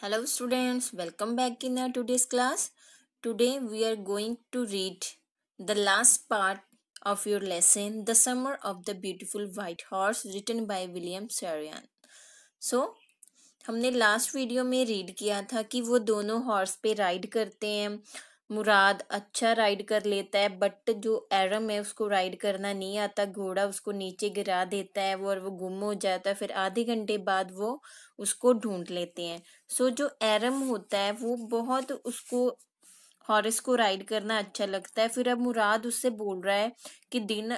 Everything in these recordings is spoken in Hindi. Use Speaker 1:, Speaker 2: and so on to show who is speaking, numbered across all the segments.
Speaker 1: Hello students, welcome back in our today's class. Today we are going to read the last part of your lesson, The Summer of the Beautiful White Horse, written by William Sarian. So, हमने लास्ट वीडियो में रीड किया था कि वो दोनों हॉर्स पे राइड करते हैं। मुराद अच्छा राइड कर लेता है, बट जो एरम है उसको राइड करना नहीं आता, घोड़ा उसको नीचे गिरा देता है वो और वो गुम हो जाता है। फिर आधे घंटे बाद वो उसको ढूंढ लेते हैं। सो जो एरम होता है वो बहुत उसको हॉर्स को राइड करना अच्छा लगता है। फिर अब मुराद उससे बोल रहा है कि दिन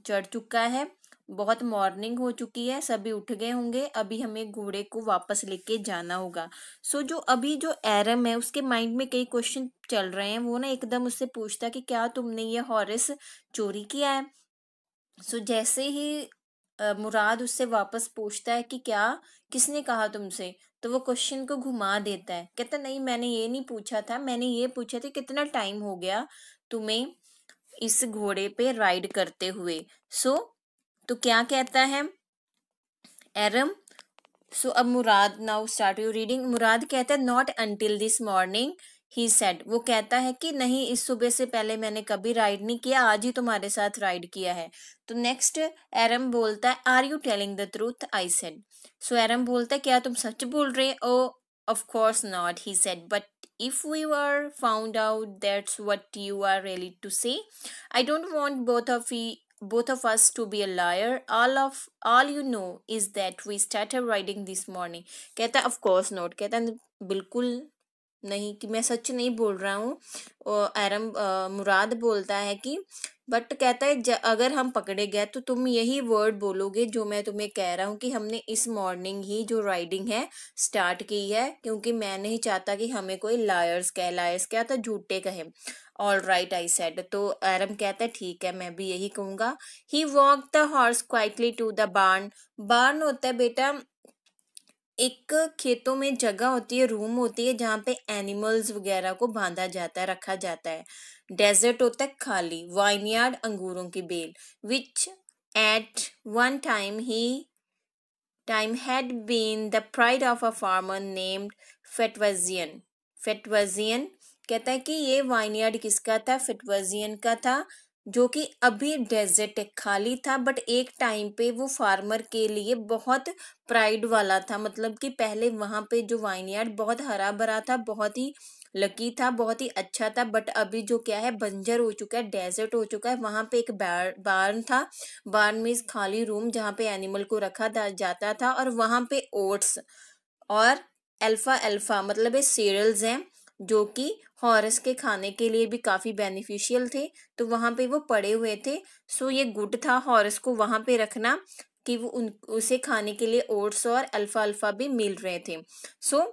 Speaker 1: चढ़ चुका है, बहुत मॉर्निंग हो चुकी है, सभी उठ गए होंगे, अभी हमें घोड़े को वापस लेके जाना होगा। सो जो अभी जो एरम है उसके माइंड में कई क्वेश्चन चल रहे हैं। वो ना एकदम उससे पूछता कि क्या तुमने ये हॉर्स चोरी किया है। सो जैसे ही मुराद उससे वापस पूछता है कि क्या, किसने कहा तुमसे, तो वो क्वेश्चन को घुमा देता है। कहता नहीं, मैंने ये नहीं पूछा था, मैंने ये पूछा था कितना टाइम हो गया तुम्हें इस घोड़े पे राइड करते हुए। तो क्या कहता है एरम। अब मुराद, नाउ स्टार्ट योर रीडिंग। मुराद कहता है not until this morning he said. वो कहता है कि नहीं, इस सुबह से पहले मैंने कभी राइड नहीं किया, आज ही तुम्हारे साथ राइड किया है। तो नेक्स्ट एरम बोलता है are you telling the truth, I said. So Aram बोलता है क्या तुम सच बोल रहे हो? Of course not, he said, but if we were found out that's what you are ready to say. I don't want both of us to be a liar. All you know is that we started riding this morning. कहता है of course not, कहता है बिल्कुल नहीं कि मैं सच नहीं बोल रहा हूँ। और मुराद बोलता है कि बट कहता है अगर हम पकड़े गए तो तुम यही वर्ड बोलोगे जो मैं तुम्हें कह रहा हूँ कि हमने इस मॉर्निंग ही जो राइडिंग है स्टार्ट की है, क्योंकि मैं नहीं चाहता कि हमें कोई लायर्स क्या था, झूठे कहे। All right, I said. तो एरम कहता है ठीक है, मैं भी यही कहूंगा। He walk the horse quietly to the barn. Barn होता है बेटा एक खेतों में जगह होती है, रूम होती है जहाँ पे एनिमल्स वगैरह को बांधा जाता है, रखा जाता है। डेजर्ट होता है खाली। वाइनयार्ड अंगूरों की बेल। Which at one time had been the pride of a farmer named Fetvajian. Fetvajian कहता है कि ये वाइनयार्ड किसका था? फेटवर्जियन का था, जो कि अभी डेजर्ट खाली था, बट एक टाइम पे वो फार्मर के लिए बहुत प्राइड वाला था। मतलब कि पहले वहां पे जो वाइनयार्ड बहुत हरा भरा था, बहुत ही लकी था, बहुत ही अच्छा था, बट अभी जो क्या है, बंजर हो चुका है, डेजर्ट हो चुका है। वहां पे एक बार्न था। बार्न में खाली रूम जहाँ पे एनिमल को रखा जाता था, और वहां पे ओट्स और अल्फा अल्फा मतलब ये सीरियल्स हैं जो कि हॉर्स के खाने के लिए भी काफी बेनिफिशियल थे, तो वहां पे वो पड़े हुए थे। सो ये गुड था हॉर्स को वहां पे रखना कि वो उसे खाने के लिए ओट्स और अल्फा अल्फा भी मिल रहे थे। सो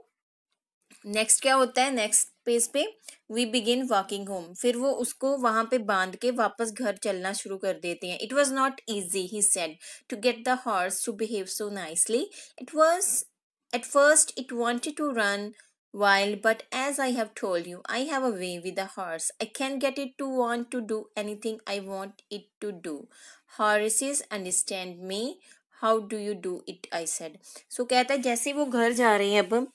Speaker 1: नेक्स्ट क्या होता है, नेक्स्ट पेज पे वी बिगिन वॉकिंग होम। फिर वो उसको वहां पे बांध के वापस घर चलना शुरू कर देते हैं। It was not easy, he said, to get the horse to behave so nicely. It was at first it wanted to run wild, but as I have told you, I have a way with a horse. I can't get it to want to do anything I want it to do. Horses understand me. How do you do it? I said. So कहता है जैसे वो घर जा रहे हैं अब,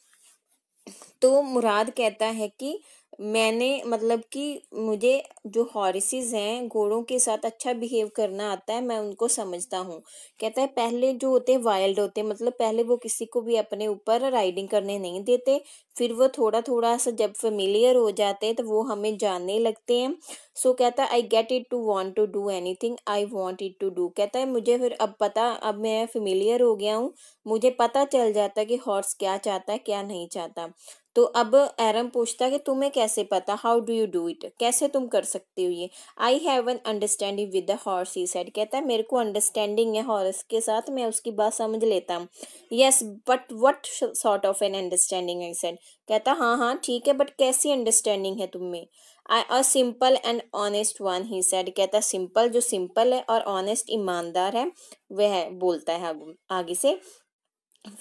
Speaker 1: तो मुराद कहता है कि मैंने मतलब कि मुझे जो हॉर्सेस हैं, घोड़ों के साथ अच्छा बिहेव करना आता है, मैं उनको समझता हूँ। कहता है पहले जो होते हैं वाइल्ड होते हैं, मतलब पहले वो किसी को भी अपने ऊपर राइडिंग करने नहीं देते। फिर वो थोड़ा थोड़ा सा जब फेमिलियर हो जाते हैं तो वो हमें जानने लगते हैं। सो कहता है I get it to want to do anything I want it to do. कहता है मुझे फिर अब मैं फेमिलियर हो गया हूँ, मुझे पता चल जाता है कि हॉर्स क्या चाहता है क्या नहीं चाहता। तो अब एरम पूछता है कि तुम्हें कैसे पता, how do you do it, कैसे तुम कर सकते हो ये। I have an understanding with the horse, he said. कहता है मेरे को अंडरस्टैंडिंग है हॉर्स के साथ, मैं उसकी बात समझ लेता हूँ। Yes but what sort of an understanding, I said. कहता हाँ हाँ ठीक है, बट कैसी अंडरस्टैंडिंग है तुम में? A simple and honest one, he said. कहता सिंपल, जो सिंपल है, और ऑनेस्ट ईमानदार है, वह बोलता है आगे से।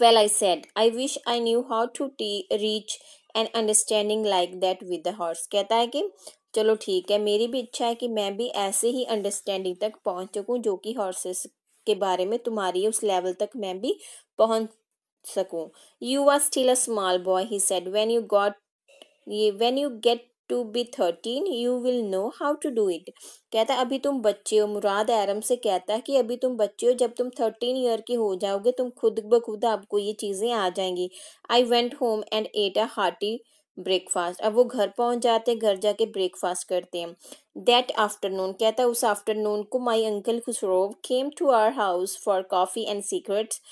Speaker 1: Well, I said, I wish I knew how to reach an understanding like that with the horse. कहता है कि चलो ठीक है, मेरी भी इच्छा है कि मैं भी ऐसे ही अंडरस्टैंडिंग तक पहुंच सकूं जो कि हॉर्सेस के बारे में तुम्हारी उस लेवल तक मैं भी पहुंच सकूं। You are still a small boy, he said. When you get to be 13, you will know how to do it. कहता अभी तुम बच्चे हो, मुराद एरम से कहता है कि अभी तुम बच्चे हो, जब तुम 13 ईयर के हो जाओगे तुम खुद ब खुद आपको ये चीज़ें आ जाएंगी. I went home and at a hearty breakfast. अब वो घर पहुंच जाते, घर जाके ब्रेकफास्ट करते हैं. दैट आफ्टरनून, कहता उस आफ्टरनून को my uncle Khusro came to our house for coffee and cigarettes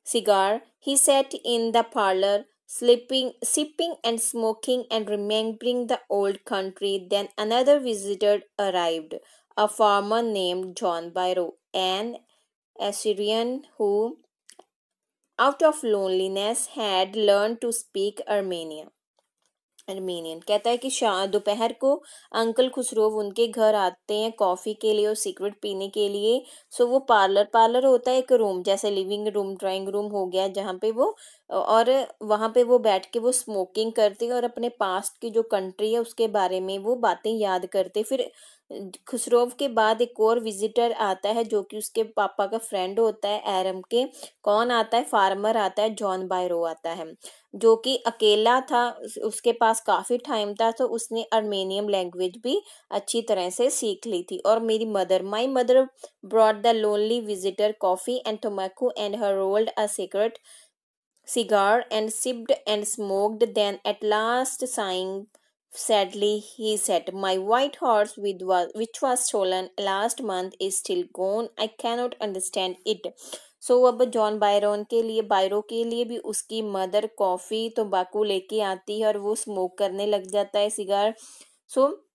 Speaker 1: cigar. He sat in the parlor, sipping and smoking and remembering the old country. Then another visitor arrived, a farmer named John Byro, an Assyrian who, out of loneliness, had learned to speak Armenian. कहता है कि दोपहर को अंकल खुसरोव उनके घर आते हैं कॉफ़ी के लिए और सिगरेट पीने के लिए. सो वो पार्लर होता है एक रूम, जैसे लिविंग रूम ड्राइंग रूम हो गया, जहाँ पे वो और वहाँ पे वो बैठ के वो स्मोकिंग करते हैं और अपने पास्ट की जो कंट्री है उसके बारे में वो बातें याद करते. फिर खुसरोव के बाद एक और विजिटर आता है जो कि उसके पापा का फ्रेंड होता है एरम के. कौन आता है? फार्मर आता है, जॉन बायरो आता है, जो कि अकेला था, उसके पास काफ़ी टाइम था, तो उसने अर्मेनियन लैंग्वेज भी अच्छी तरह से सीख ली थी. और my mother brought the lonely visitor coffee and tobacco and her rolled a cigar and sipped and smoked. Then at last, sighing sadly, he said, my white horse which was stolen last month is still gone. I cannot understand it. सो अब जॉन बायरो के लिए भी उसकी मदर कॉफ़ी तंबाकू लेके आती है और वो स्मोक करने लग जाता है सिगार. सो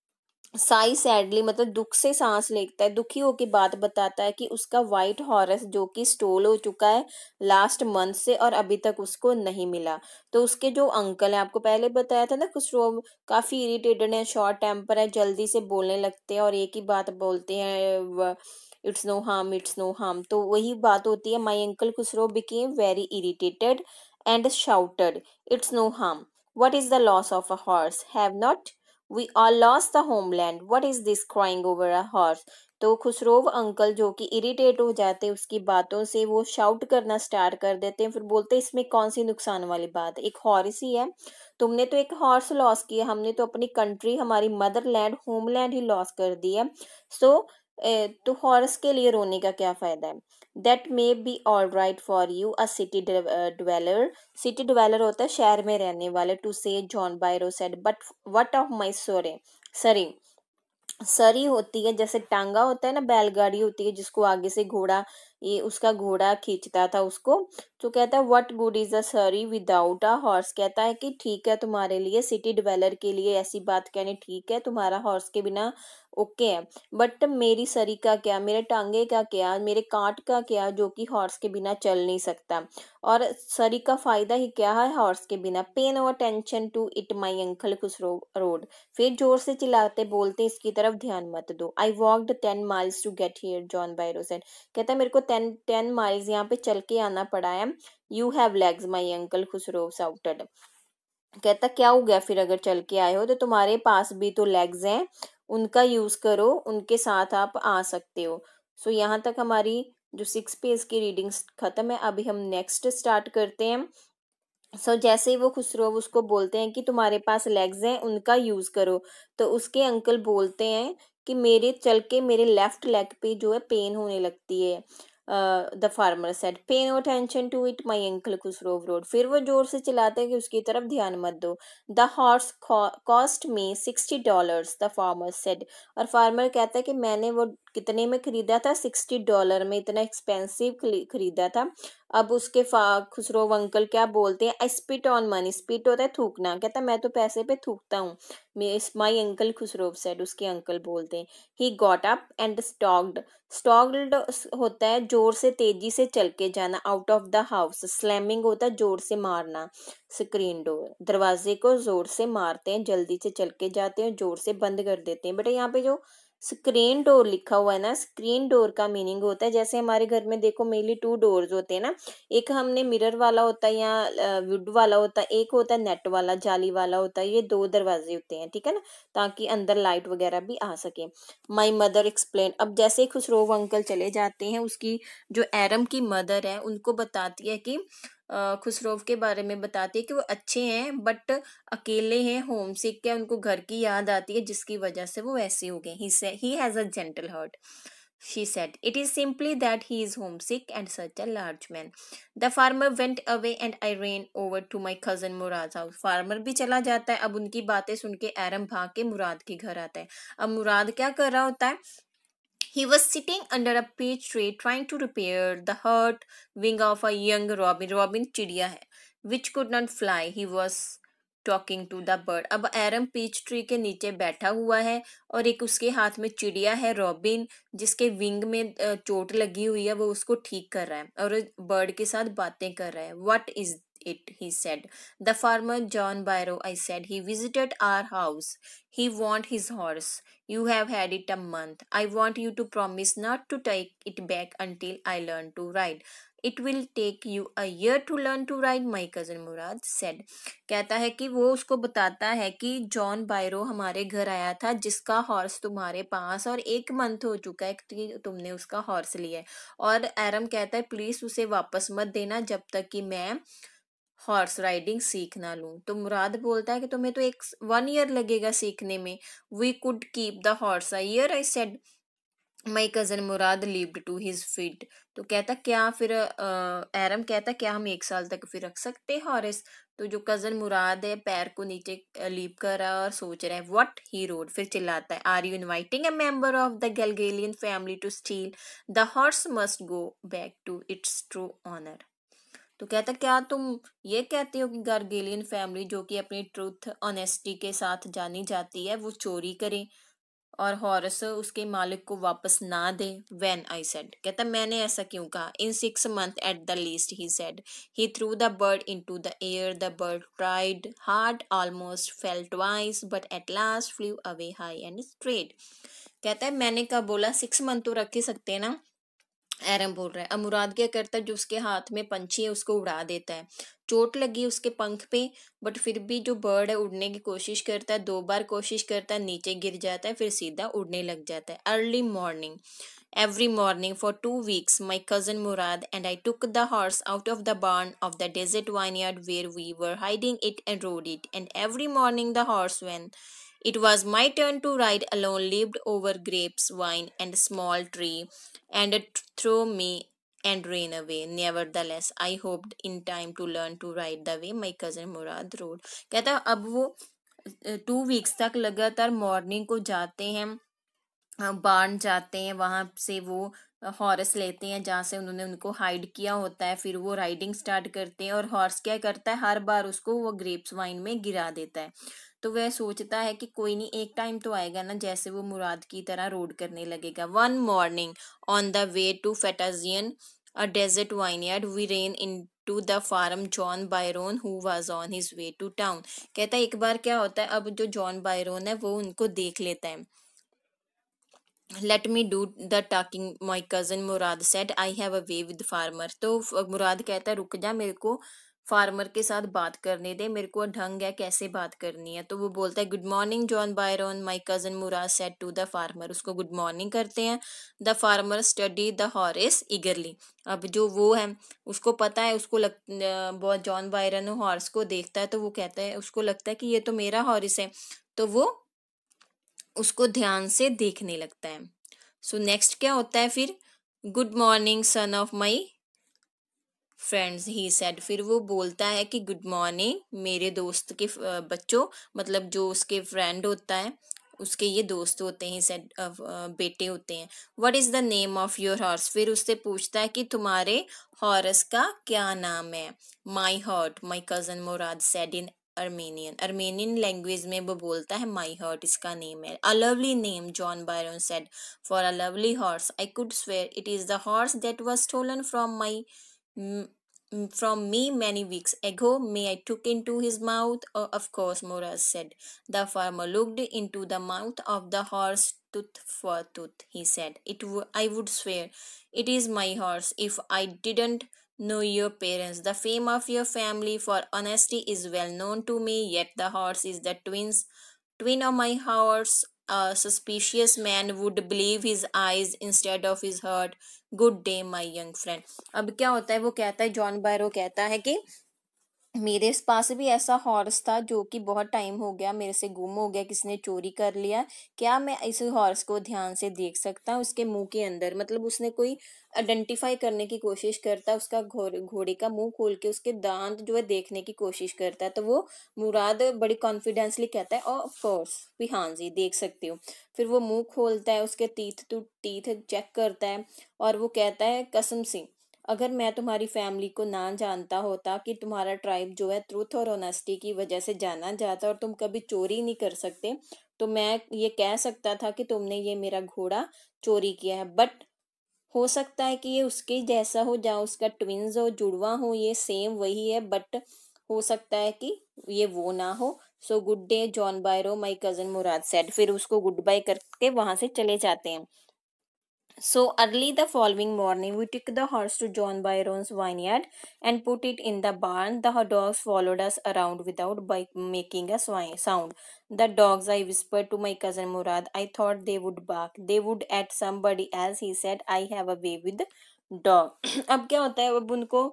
Speaker 1: साई सैडली मतलब दुख से सांस लेता है, दुखी होकर बात बताता है कि उसका वाइट हॉर्स जो कि स्टोल हो चुका है लास्ट मंथ से और अभी तक उसको नहीं मिला. तो उसके जो अंकल है, आपको पहले बताया था ना, खुसरो काफ़ी इरिटेटेड है, शॉर्ट टेम्पर है, जल्दी से बोलने लगते हैं और एक ही बात बोलते हैं, it's no harm, it's no harm. तो वही बात होती है. My uncle Khusro became very irritated and shouted, it's no harm, what is the loss of a horse? Have not we all lost the homeland? What is this crying over a horse? तो खुसरोव अंकल जो कि इरिटेट हो जाते हैं उसकी बातों से, वो शाउट करना स्टार्ट कर देते हैं. फिर बोलते हैं इसमें कौन सी नुकसान वाली बात है, एक हॉर्स ही है, तुमने तो एक हॉर्स लॉस किया, हमने तो अपनी कंट्री, हमारी मदरलैंड होमलैंड ही लॉस कर दी है. सो तो हॉर्स के लिए रोने का क्या फायदा है. That may be all right for you a city dweller होता है शहर में रहने वाले. To say John Byro said, but what of my surrey surrey होती है, जैसे टांगा होता है ना, बैलगाड़ी होती है जिसको आगे से घोड़ा, ये उसका घोड़ा खींचता था उसको. तो कहता है व्हाट गुड इज अ सरी विदाउट अ हॉर्स. कहता है कि ठीक है तुम्हारे लिए, सिटी डिवेलर के लिए ऐसी बात कहनी ठीक है, तुम्हारा हॉर्स के बिना ओके है, बट मेरी सरी का क्या, मेरे टांगे का क्या, मेरे कांट का क्या, जो कि हॉर्स के बिना चल नहीं सकता. और सरी का फायदा ही क्या है हॉर्स के बिना. Pay no attention to it my uncle Khusro roared. फिर जोर से चिल्लाते बोलते इसकी तरफ ध्यान मत दो. I walked 10 miles to get here, John Byro said. कहता है मेरे को 10 miles यहाँ पे चल के आना पड़ा है. You have legs my uncle Khusro shouted. कहता क्या हो गया फिर, अगर चल के आए हो तो तुम्हारे पास भी तो लेग्स हैं, उनका यूज करो, उनके साथ आप आ सकते हो. सो यहाँ तक हमारी जो 6 पेज की रीडिंग्स खत्म है. अभी हम नेक्स्ट स्टार्ट करते हैं. जैसे ही वो खुसरो उसको बोलते हैं कि तुम्हारे पास लेग्स हैं, उनका यूज करो, तो उसके अंकल बोलते हैं कि मेरे चल के मेरे लेफ्ट लेग पे जो है पेन होने लगती है. The farmer said, pay no attention to it my uncle Khusro roared. फिर वो जोर से चिल्लाते हैं कि उसकी तरफ ध्यान मत दो. The horse cost me $60, the farmer said. और फार्मर कहता है कि मैंने वो कितने में खरीदा था, $60 में, इतना एक्सपेंसिव खरीदा था. अब उसके खुसरो अंकल क्या बोलते हैं, आई स्पिट ऑन मनी. स्पिट होता है थूकना. कहता मैं तो पैसे पे थूकता हूँ. माई अंकल खुसरो सेड, उसके अंकल बोलते हैं. He got up and stocked होता है जोर से तेजी से चल के जाना. Out of the house. Slamming होता है जोर से मारना. स्क्रीन डोर, दरवाजे को जोर से मारते हैं, जल्दी से चल के जाते हैं, जोर से बंद कर देते हैं. बेटा यहाँ पे जो स्क्रीन डोर लिखा हुआ है ना, स्क्रीन डोर का मीनिंग होता है, जैसे हमारे घर में देखो मेनली 2 डोर्स होते हैं ना, एक हमने मिरर वाला होता है या वुड वाला होता है, एक होता है नेट वाला, जाली वाला होता है. ये 2 दरवाजे होते हैं, ठीक है ना, ताकि अंदर लाइट वगैरह भी आ सके. My mother explain. अब जैसे खुसरो अंकल चले जाते हैं, उसकी जो एरम की मदर है उनको बताती है कि खुसरोव के बारे में बताती है कि वो अच्छे हैं बट अकेले हैं, होम सिक है, उनको घर की याद आती है जिसकी वजह से वो ऐसे हो गए. He has a gentle heart. She said, "It is simply that he is homesick and such a large man." The farmer went away and I ran over to my cousin Murad's house. Farmer भी चला जाता है. अब उनकी बातें सुन के एरम भाग के मुराद के घर आता है. अब मुराद क्या कर रहा होता है? He was sitting under a peach tree trying to repair the hurt wing of a young robin. Robin चिड़िया है, which could not fly. He was talking to the bird. अब एरम पीच ट्री के नीचे बैठा हुआ है और एक उसके हाथ में चिड़िया है रॉबिन, जिसके विंग में चोट लगी हुई है, वो उसको ठीक कर रहा है और बर्ड के साथ बातें कर रहा है. What is it? He said. The farmer John Byro, I said. He visited our house. He want his horse. You have had it a month. I want you to promise not to take it back until I learn to ride. It will take you a year to learn to ride, my cousin Murad said. कहता है कि वो उसको बताता है कि जॉन बायरो हमारे घर आया था जिसका हॉर्स तुम्हारे पास, और 1 मंथ हो चुका है कि तुमने उसका हॉर्स लिया है. और एरम कहता है प्लीज उसे वापस मत देना जब तक कि मैं हॉर्स राइडिंग सीख ना लूं. तो मुराद बोलता है कि तुम्हें तो 1 ईयर लगेगा सीखने में. We could keep the horse a year, I said. My cousin Murad leaped to his feet. तो कहता क्या फिर एरम कहता क्या हम 1 साल तक फिर रख सकते हैं हॉर्स. तो जो कजन मुराद है पैर को नीचे लीप कर रहा है और सोच रहा है. What, he roared. फिर चिल्लाता है, are you inviting a member of the Garoghlanian family to steal the horse? Must go back to its true owner. तो कहता क्या तुम ये कहते हो कि गार्गेलियन फैमिली जो कि अपनी ट्रूथ ऑनेस्टी के साथ जानी जाती है वो चोरी करे और हॉर्स उसके मालिक को वापस ना दे? When, I said. कहता मैंने ऐसा क्यों कहा? इन 6 months at the least, he said. He through the bird into the air. The bird tried hard, almost fail twice, but at last flu away high and straight. कहता है मैंने कहा बोला 6 month तो रख ही सकते हैं ना. एरम बोल रहा है. अब मुराद क्या करता है, जो उसके हाथ में पंछी है उसको उड़ा देता है. चोट लगी उसके पंख पे बट फिर भी जो बर्ड है उड़ने की कोशिश करता है. 2 बार कोशिश करता है, नीचे गिर जाता है, फिर सीधा उड़ने लग जाता है. Early morning, every morning for 2 weeks, my cousin Murad and I took the horse out of the barn of the desert vineyard where we were hiding it and rode it. And every morning the horse, when it was my turn to ride alone, leaped over grapes, vine, and small tree, and threw me and ran away. Nevertheless, I hoped in time to learn to ride the way my cousin Murad rode. कहता अब वो 2 weeks तक लगातार मॉर्निंग को जाते हैं, बार्न जाते हैं, वहां से वो हॉर्स लेते हैं जहाँ से उन्होंने उनको हाइड किया होता है. फिर वो राइडिंग स्टार्ट करते हैं और हॉर्स क्या करता है, हर बार उसको वो ग्रेप्स वाइन में गिरा देता है. तो वह सोचता है कि कोई नहीं, एक टाइम तो आएगा ना जैसे वो मुराद की तरह रोड करने लगेगा. One morning on the way to Fetvajian, a deserted vineyard, we ran into the farmer John Byro who was on his way to town. कहता है एक बार क्या होता है, अब जो जॉन बायरोन है वो उनको देख लेता है. Let me do the talking, my cousin Murad said. I have a way with farmer. तो मुराद कहता है रुक जा, मेरे को फार्मर के साथ बात करने दे, मेरे को ढंग है कैसे बात करनी है. तो वो बोलता है good morning John Byron, my cousin Murad said to the farmer. उसको गुड मॉर्निंग करते हैं. The farmer study the horse eagerly. अब जो वो है उसको पता है, उसको बहुत जॉन बायरन हॉर्स को देखता है तो वो कहता है, उसको लगता है कि ये तो मेरा हॉर्स है, तो वो उसको ध्यान से देखने लगता है. सो नेक्स्ट क्या होता है फिर, good morning son of my friends, he said. फिर वो बोलता है कि गुड मॉर्निंग मेरे दोस्त के बच्चों, मतलब जो उसके फ्रेंड होता है उसके ये दोस्त होते हैं, सेड बेटे होते हैं. What is the name of your horse. फिर उससे पूछता है कि तुम्हारे हॉर्स का क्या नाम है. My heart, my cousin Murad said in Armenian language में वो बोलता है माई हर्ट इसका नेम है. A lovely name, John Byro said, for a lovely horse. I could swear it is the horse that was stolen from me many weeks ago. May I took into his mouth? Oh, of course, Moraz said. The farmer looked into the mouth of the horse tooth for tooth. He said, I would swear it is my horse if I didn't know your parents. The fame of your family for honesty is well known to me, yet the horse is the twin of my horse a suspicious man would believe his eyes instead of his heart. Good day, my young friend. अब क्या होता है, वो कहता है, जॉन बायरो कहता है कि मेरे पास भी ऐसा हॉर्स था जो कि बहुत टाइम हो गया मेरे से गुम हो गया, किसी ने चोरी कर लिया। क्या मैं इस हॉर्स को ध्यान से देख सकता हूँ? उसके मुंह के अंदर, मतलब उसने कोई आइडेंटिफाई करने की कोशिश करता है, उसका घोड़े का मुंह खोल के उसके दांत जो है देखने की कोशिश करता है। तो वो मुराद बड़ी कॉन्फिडेंसली कहता है ऑफ कोर्स भी, हाँ जी देख सकती हूँ। फिर वो मुंह खोलता है, उसके टीथ चेक करता है और वो कहता है कसम से, अगर मैं तुम्हारी फैमिली को ना जानता होता कि तुम्हारा ट्राइब जो है ट्रूथ और ऑनेस्टी की वजह से जाना जाता और तुम कभी चोरी नहीं कर सकते, तो मैं ये कह सकता था कि तुमने ये मेरा घोड़ा चोरी किया है। बट हो सकता है कि ये उसके जैसा हो, या उसका ट्विंस हो, जुड़वा हो, ये सेम वही है, बट हो सकता है कि ये वो ना हो। सो गुड डे जॉन बायरो, माई कजन मुराद सेड। फिर उसको गुड बाय करके वहां से चले जाते हैं। So early the following morning, we took the horse to John Byron's vineyard and put it in the barn. The dogs followed us around without making a sound. The dogs, I whispered to my cousin Murad, I thought they would bark. They would at somebody else, he said. I have a way with dog. अब क्या होता है, अब उनको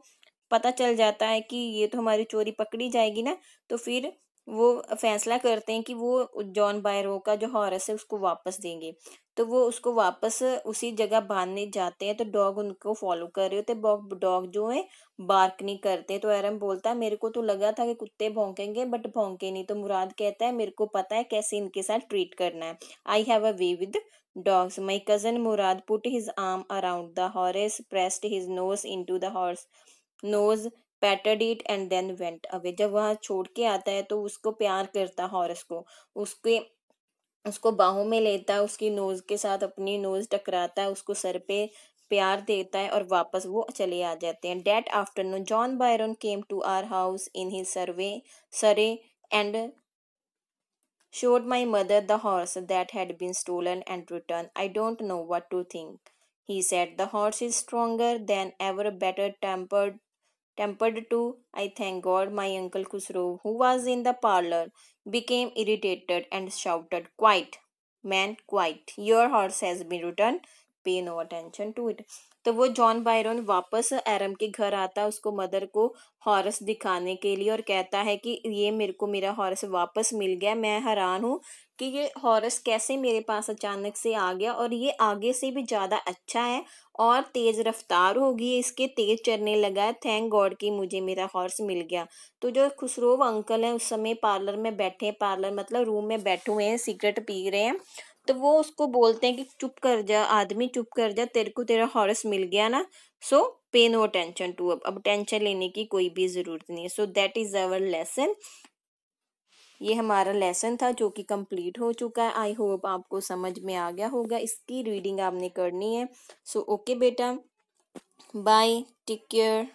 Speaker 1: पता चल जाता है कि ये तो हमारी चोरी पकड़ी जाएगी ना, तो फिर वो फैसला करते हैं कि वो जॉन बायरो का जो हॉर्स है उसको वापस देंगे। तो वो उसको वापस उसी जगह बांधने जाते हैं, तो डॉग उनको फॉलो कर रहे होते, डॉग जो है बार्क नहीं करते। तो एरम बोलता है मेरे को तो लगा था कि कुत्ते भौंकेंगे, बट भौंके नहीं। तो मुराद कहता है मेरे को पता है कैसे इनके साथ ट्रीट करना है। I have a way with dogs. My cousin Murad put his arm around the horse, pressed his nose into the horse nose, patted it and then went away. जब वहां छोड़ के आता है तो उसको प्यार करता हॉर्स को, उसके उसको बाहों में लेता है, उसकी नोज के साथ अपनी नोज टकराता है, उसको सर पे प्यार देता है और वापस वो चले आ जाते हैं। That afternoon John Byron came to our house in his surrey and showed my mother the horse that had been stolen and returned. I don't know what to think, he said. The horse is stronger than ever, better tempered too. I thank God. My uncle Khusro, who was in the parlor, became irritated and shouted, quiet, man, quiet. Your horse has been returned. Pay no attention to it. तो वो जॉन बायरन वापस एरम के घर आता है उसको मदर को हॉर्स दिखाने के लिए और कहता है कि ये मेरे को मेरा हॉर्स वापस मिल गया। मैं हैरान हूँ कि ये हॉर्स कैसे मेरे पास अचानक से आ गया, और ये आगे से भी ज़्यादा अच्छा है और तेज़ रफ्तार होगी, इसके तेज़ चलने लगा है। थैंक गॉड कि मुझे मेरा हॉर्स मिल गया। तो जो खुसरो अंकल हैं उस समय पार्लर में बैठे हैं, पार्लर मतलब रूम में बैठे हुए हैं, सिगरेट पी रहे हैं। तो वो उसको बोलते हैं कि चुप कर जा आदमी, चुप कर जा, तेरे को तेरा हॉर्स मिल गया ना, so pay no tension to. अब टेंशन लेने की कोई भी ज़रूरत नहीं है। So that is our lesson. ये हमारा लेसन था जो कि कंप्लीट हो चुका है। आई होप आपको समझ में आ गया होगा। इसकी रीडिंग आपने करनी है। सो ओके बेटा, बाय, टेक केयर।